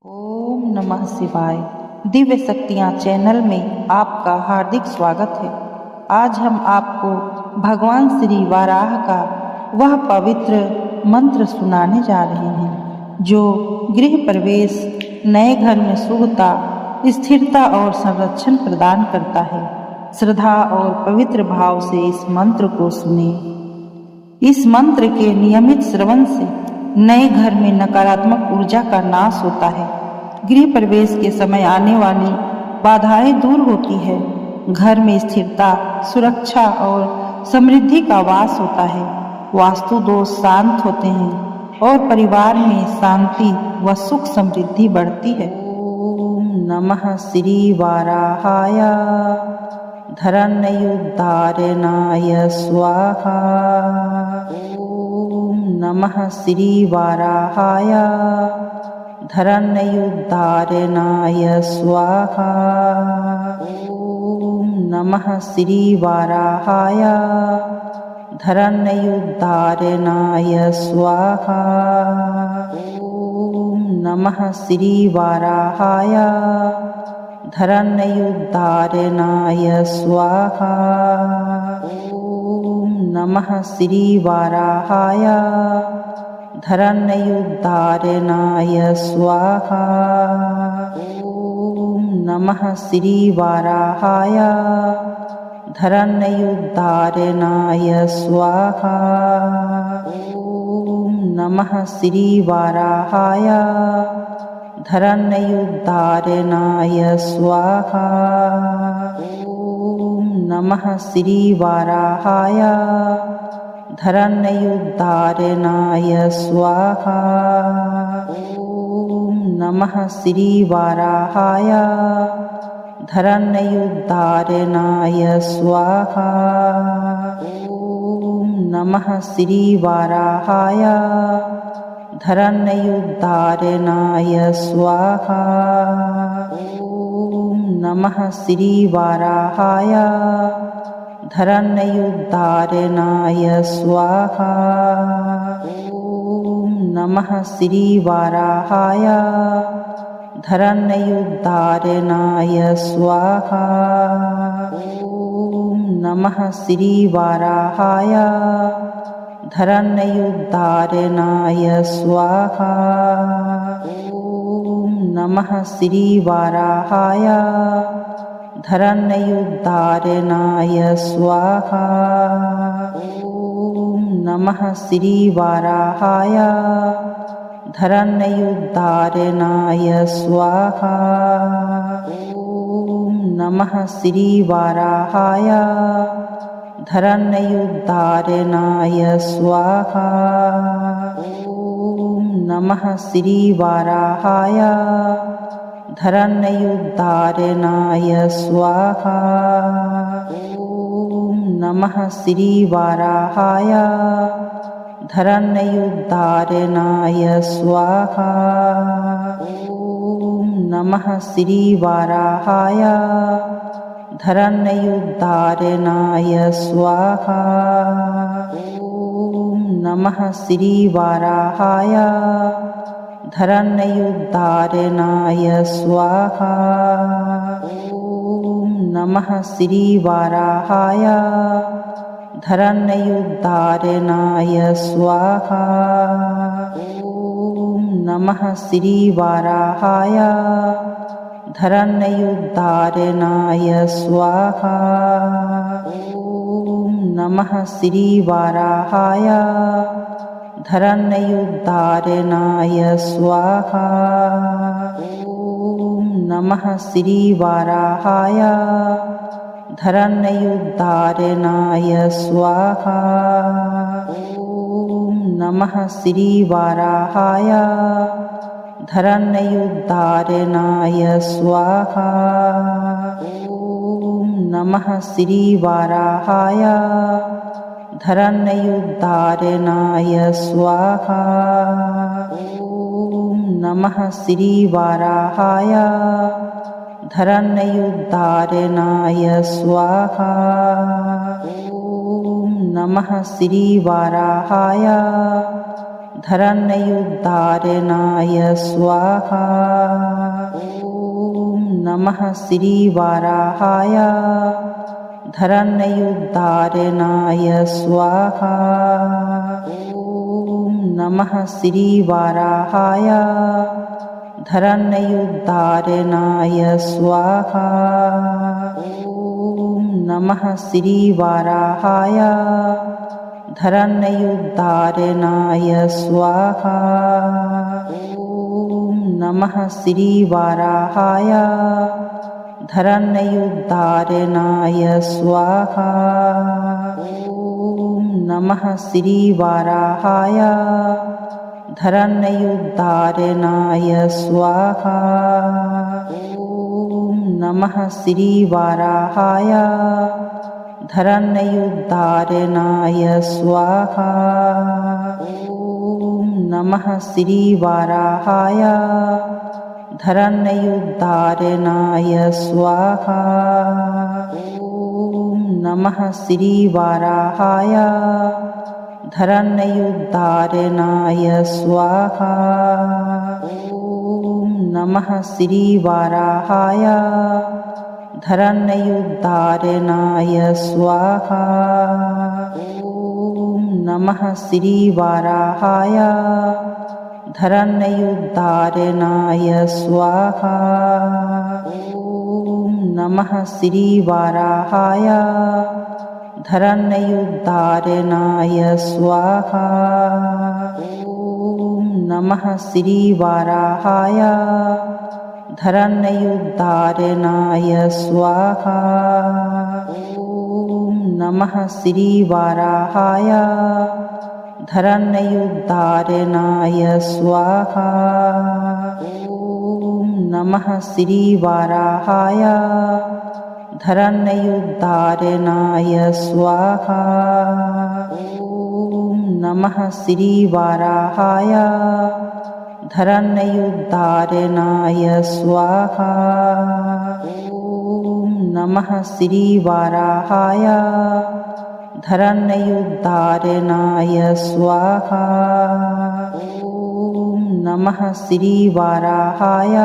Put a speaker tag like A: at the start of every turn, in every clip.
A: ओम नमः शिवाय। दिव्य शक्तियाँ चैनल में आपका हार्दिक स्वागत है। आज हम आपको भगवान श्री वाराह का वह पवित्र मंत्र सुनाने जा रहे हैं जो गृह प्रवेश, नए घर में शुभता, स्थिरता और संरक्षण प्रदान करता है। श्रद्धा और पवित्र भाव से इस मंत्र को सुने। इस मंत्र के नियमित श्रवण से नए घर में नकारात्मक ऊर्जा का नाश होता है। गृह प्रवेश के समय आने वाली बाधाएं दूर होती है। घर में स्थिरता, सुरक्षा और समृद्धि का वास होता है। वास्तु दोष शांत होते हैं और परिवार में शांति व सुख समृद्धि बढ़ती है। ओम नमः श्री वाराहाय धरण्युद्धारणाय स्वाहा। ओम नमः श्री वाराहाय धरण्युद्धारणाय स्वाहा। ओम नमः श्री वाराहाय धरण्युद्धारणाय स्वाहा। ओम नमः श्री वाराहाय धरण्युद्धारणाय स्वाहा। ओम नमः श्री वाराहाय धरण्युद्धारणाय स्वाहा। ओम नमः श्री वाराहाय धरण्युद्धारणाय स्वाहा। ओम नमः श्री वाराहाय धरण्युद्धारणाय स्वाहा। ओम नमः श्री वाराहाय धरण्युद्धारणाय स्वाहा। ओम नमः श्री वाराहाय धरण्युद्धारणाय स्वाहा। ओम नमः श्री वाराहाय धरण्युद्धारणाय स्वाहा। ओम नमः श्री वाराहाय धरण्युद्धारणाय स्वाहा। ओम नमः श्री वाराहाय धरण्युद्धारणाय स्वाहा। ओम नमः श्री वाराहाय धरण्युद्धारणाय स्वाहा। ओम नमः श्री वाराहाय धरण्युद्धारणाय स्वाहा। ओम नमः श्री वाराहाय धरण्युद्धारणाय स्वाहा। ओम नमः श्री वाराहाय धरण्युद्धारणाय स्वाहा। ओम नमः श्री वाराहाय धरण्युद्धारणाय स्वाहा। ओम नमः श्री वाराहाय धरण्युद्धारणाय स्वाहा। ओम नमः श्री वाराहाय धरण्युद्धारणाय स्वाहा। ओम नमः श्री वाराहाय धरण्युद्धारणाय स्वाहा। ओम नमः श्री वाराहाय धरण्युद्धारणाय स्वाहा। ओम नमः श्री वाराहाय धरण्युद्धारणाय स्वाहा। ओम नमः श्री वाराहाय धरण्युद्धारणाय स्वाहा। ओम नमः श्री वाराहाय धरण्युद्धारणाय स्वाहा। ओम नमः श्री वाराहाय धरण्युद्धारणाय स्वाहा। ओम नमः श्री वाराहाय धरण्युद्धारणाय स्वाहा। ओम नमः श्री वाराहाय धरण्युद्धारणाय स्वाहा। ओम नमः श्री वाराहाय धरण्युद्धारणाय स्वाहा। ॐ नमः श्रीवाराहाय धरण्युद्धारणाय स्वाहा। ॐ नमः श्रीवाराहाय धरण्युद्धारणाय स्वाहा। ॐ नमः श्रीवाराहाय धरण्युद्धारणाय स्वाहा। ॐ नमः श्रीवाराहाय धरण्युद्धारणाय स्वाहा। ॐ नमः श्रीवाराहाय धरण्युद्धारणाय स्वाहा। ॐ नमः श्रीवाराहाय धरण्युद्धारणाय स्वाहा। ॐ नमः श्रीवाराहाय धरण्युद्धारणाय स्वाहा। ॐ नमः श्रीवाराहाय धरण्युद्धारणाय स्वाहा। ॐ नमः श्रीवाराहाय धरण्युद्धारणाय स्वाहा। ॐ नमः श्रीवाराहाय धरण्युद्धारणाय स्वाहा। ॐ नमः श्रीवाराहाय धरण्युद्धारणाय स्वाहा। ॐ नमः श्रीवाराहाय धरण्युद्धारणाय स्वाहा। ॐ नमः श्रीवाराहाय धरण्युद्धारणाय स्वाहा। ॐ नमः श्रीवाराहाय धरण्युद्धारणाय स्वाहा। ॐ नमः श्रीवाराहाय धरण्युद्धारणाय स्वाहा। ॐ नमः श्रीवाराहाय धरण्युद्धारणाय स्वाहा। ॐ नमः श्रीवाराहाय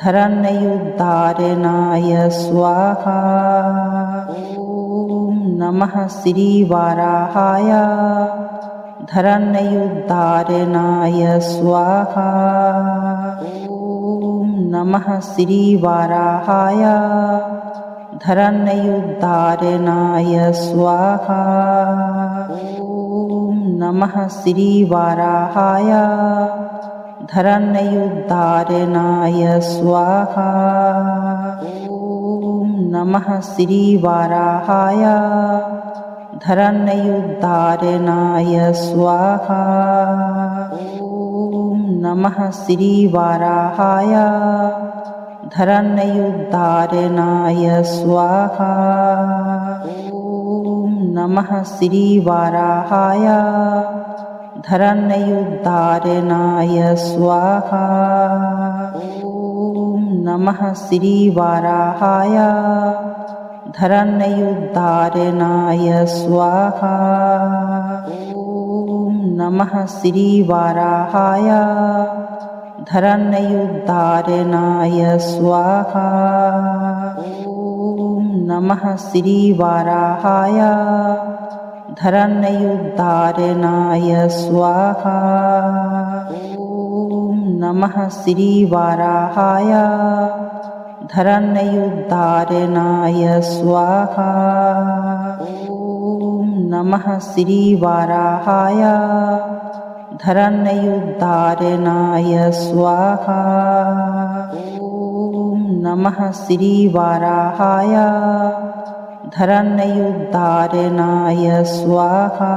A: धरण्युद्धारणाय स्वाहा। ॐ नमः श्रीवाराहाय धरण्युद्धारणाय स्वाहा। ॐ नमः श्रीवाराहाय धरण्युद्धारणाय स्वाहा। ॐ नमः श्रीवाराहाय धरण्युद्धारणाय स्वाहा। ॐ नमः श्रीवाराहाय धरण्युद्धारणाय स्वाहा। ॐ नमः श्रीवाराहाय धरण्युद्धारणाय स्वाहा। ॐ नमः श्रीवाराहाय धरण्युद्धारणाय स्वाहा। ॐ नमः श्रीवाराहाय धरण्युद्धारणाय स्वाहा। ॐ नमः श्रीवाराहाय धरण्युद्धारणाय स्वाहा। ॐ नमः श्रीवाराहाय धरण्युद्धारणाय स्वाहा। ॐ नमः श्रीवाराहाय धरण्युद्धारणाय स्वाहा। ॐ नमः श्रीवाराहाय धरण्युद्धारणाय स्वाहा। ॐ नमः श्रीवाराहाय धरण्युद्धारणाय स्वाहा। ॐ नमः श्रीवाराहाय धरण्युद्धारणाय स्वाहा।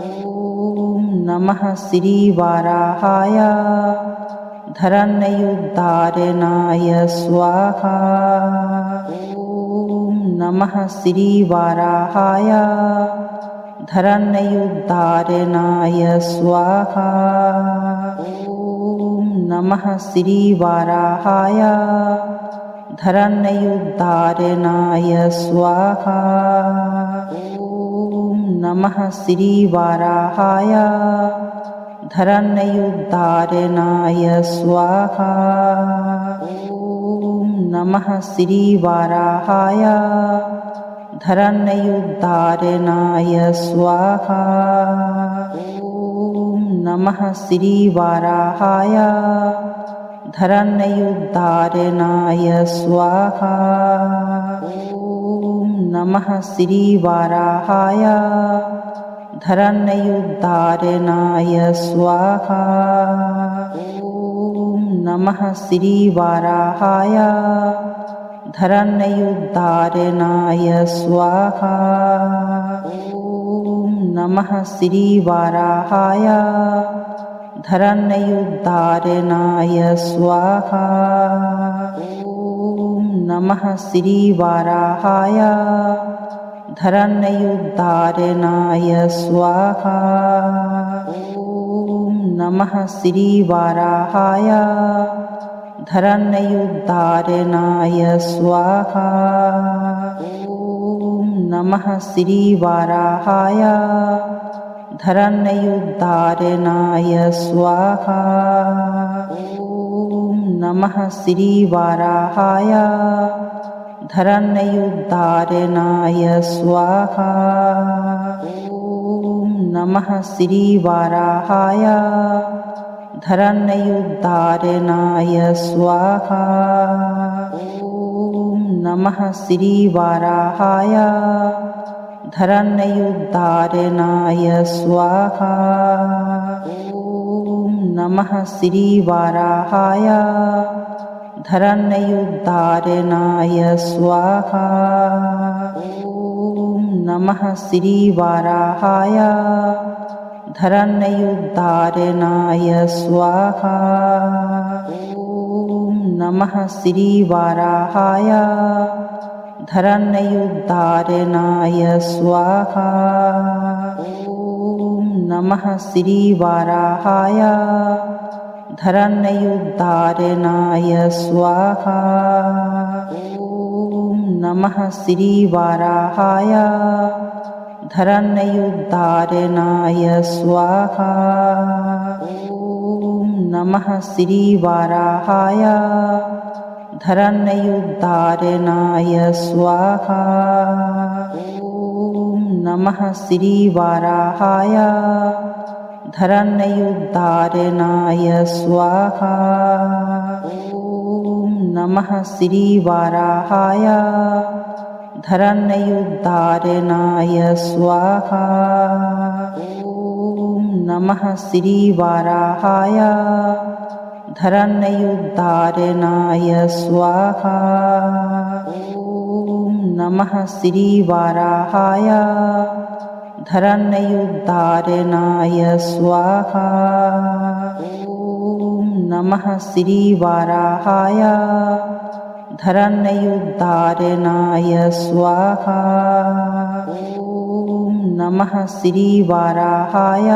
A: ॐ नमः श्रीवाराहाय धरण्युद्धारणाय स्वाहा। ॐ नमः श्रीवाराहाय धरण्युद्धारणाय स्वाहा। ॐ नमः श्रीवाराहाय धरण्युद्धारणाय स्वाहा। ॐ नमः श्रीवाराहाय धरण्युद्धारणाय स्वाहा। ॐ नमः श्रीवाराहाय धरण्युद्धारणाय स्वाहा। ॐ नमः श्रीवाराहाय धरण्युद्धारणाय स्वाहा। ॐ नमः श्रीवाराहाय धरण्युद्धारणाय स्वाहा। ॐ नमः श्रीवाराहाय धरण्युद्धारणाय स्वाहा। ॐ नमः श्रीवाराहाय धरण्युद्धारणाय स्वाहा। ॐ नमः श्रीवाराहाय धरण्युद्धारणाय स्वाहा। ॐ नमः श्रीवाराहाय धरण्युद्धारणाय स्वाहा। ॐ नमः श्रीवाराहाय धरण्युद्धारणाय स्वाहा। ॐ नमः श्रीवाराहाय धरण्युद्धारणाय स्वाहा। ॐ नमः श्रीवाराहाय धरण्युद्धारणाय स्वाहा। ॐ नमः श्रीवाराहाय धरण्युद्धारणाय स्वाहा। ॐ नमः श्रीवाराहाय धरण्युद्धारणाय स्वाहा। ॐ नमः श्रीवाराहाय धरण्युद्धारणाय स्वाहा। ॐ नमः श्रीवाराहाय धरण्युद्धारणाय स्वाहा। ॐ नमः श्रीवाराहाय धरण्युद्धारणाय स्वाहा। ॐ नमः श्रीवाराहाय धरण्युद्धारणाय स्वाहा। ॐ नमः श्रीवाराहाय धरण्युद्धारणाय स्वाहा। ॐ नमः श्रीवाराहाय धरण्युद्धारणाय स्वाहा। ॐ नमः श्रीवाराहाय धरण्युद्धारणाय स्वाहा। ॐ नमः श्रीवाराहाय धरण्युद्धारणाय स्वाहा। ॐ नमः श्रीवाराहाय धरण्युद्धारणाय स्वाहा। ॐ नमः श्रीवाराहाय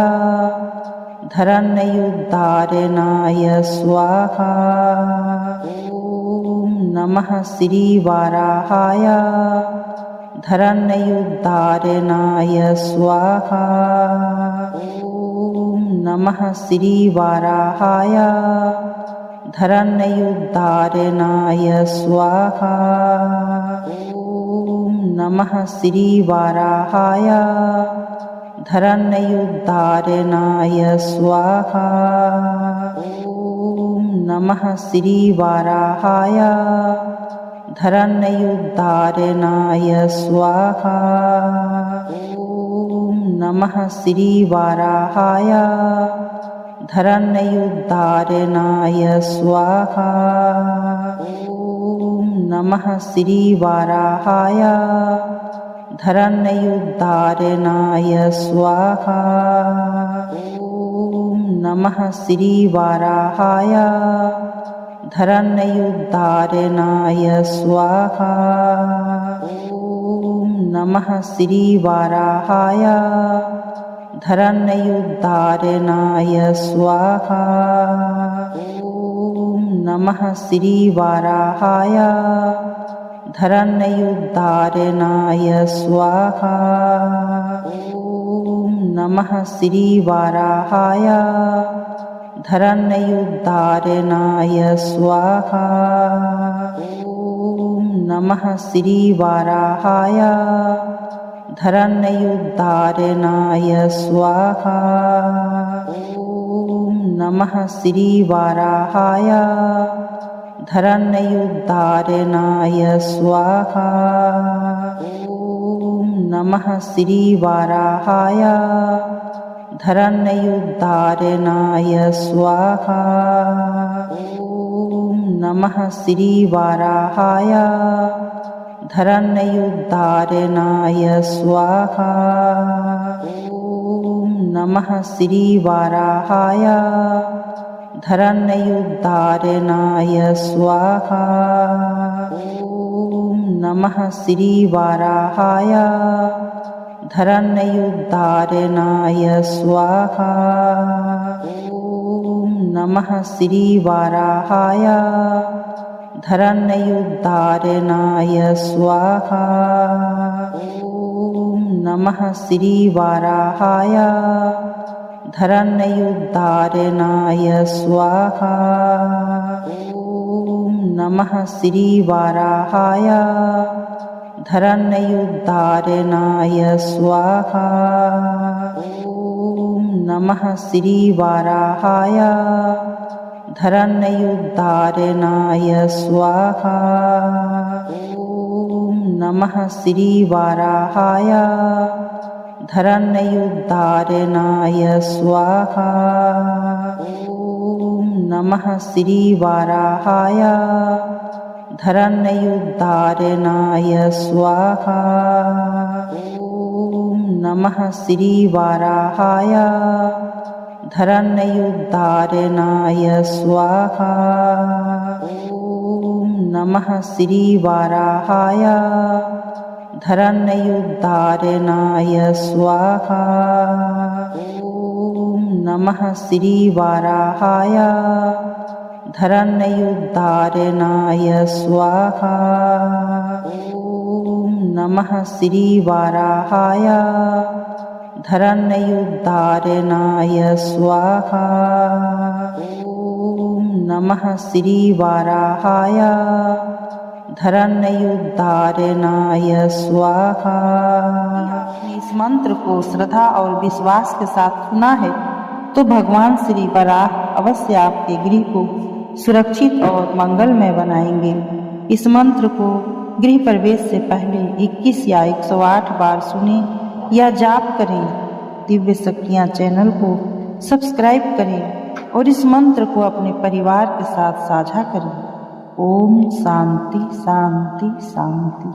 A: धरण्युद्धारणाय स्वाहा। ॐ नमः श्रीवाराहाय धरण्युद्धारणाय स्वाहा। ॐ नमः श्रीवाराहाय धरण्युद्धारणाय स्वाहा। ॐ नमः श्रीवाराहाय धरण्युद्धारणाय स्वाहा। ॐ नमः श्रीवाराहाय धरण्युद्धारणाय स्वाहा। ॐ नमः श्रीवाराहाय धरण्युद्धारणाय स्वाहा। ॐ नमः श्रीवाराहाय धरण्युद्धारणाय स्वाहा। ॐ नमः श्रीवाराहाय धरण्युद्धारणाय स्वाहा। ॐ नमः श्रीवाराहाय धरण्युद्धारणाय स्वाहा। ॐ नमः श्रीवाराहाय धरण्युद्धारणाय स्वाहा। ॐ नमः श्रीवाराहाय धरण्युद्धारणाय स्वाहा। ॐ नमः श्रीवाराहाय धरण्युद्धारणाय स्वाहा। ॐ नमः श्रीवाराहाय धरण्युद्धारणाय स्वाहा। ॐ नमः श्रीवाराहाय धरण्युद्धारणाय स्वाहा। ॐ नमः श्रीवाराहाय धरण्युद्धारणाय स्वाहा। ॐ नमः श्रीवाराहाय धरण्युद्धारणाय स्वाहा। ॐ नमः श्रीवाराहाय धरण्युद्धारणाय स्वाहा। ॐ नमः श्रीवाराहाय धरण्युद्धारणाय स्वाहा। ॐ नमः श्रीवाराहाय धरण्युद्धारणाय स्वाहा। ॐ नमः श्रीवाराहाय धरण्युद्धारणाय स्वाहा। ॐ नमः श्रीवाराहाय धरण्युद्धारणाय स्वाहा। ॐ नमः श्रीवाराहाय धरण्युद्धारणाय स्वाहा। ॐ नमः श्रीवाराहाय धरण्युद्धारणाय स्वाहा। ॐ नमः श्रीवाराहाय धरण्युद्धारणाय स्वाहा। ॐ नमः श्रीवाराहाय धरण्युद्धारणाय स्वाहा। ॐ नमः श्रीवाराहाय धरण्युद्धारणाय स्वाहा। ॐ नमः श्रीवाराहाय धरण्युद्धारणाय स्वाहा। ॐ नमः श्रीवाराहाय धरण्युद्धारणाय स्वाहा। ॐ नमः श्रीवाराहाय धरण्युद्धारणाय स्वाहा। इस मंत्र को श्रद्धा और विश्वास के साथ सुना है तो भगवान श्री वराह अवश्य आपके गृह को सुरक्षित और मंगलमय बनाएंगे। इस मंत्र को गृह प्रवेश से पहले 21 या 108 बार सुनें या जाप करें। दिव्य शक्तियाँ चैनल को सब्सक्राइब करें और इस मंत्र को अपने परिवार के साथ साझा करें। ओम शांति शांति शांति।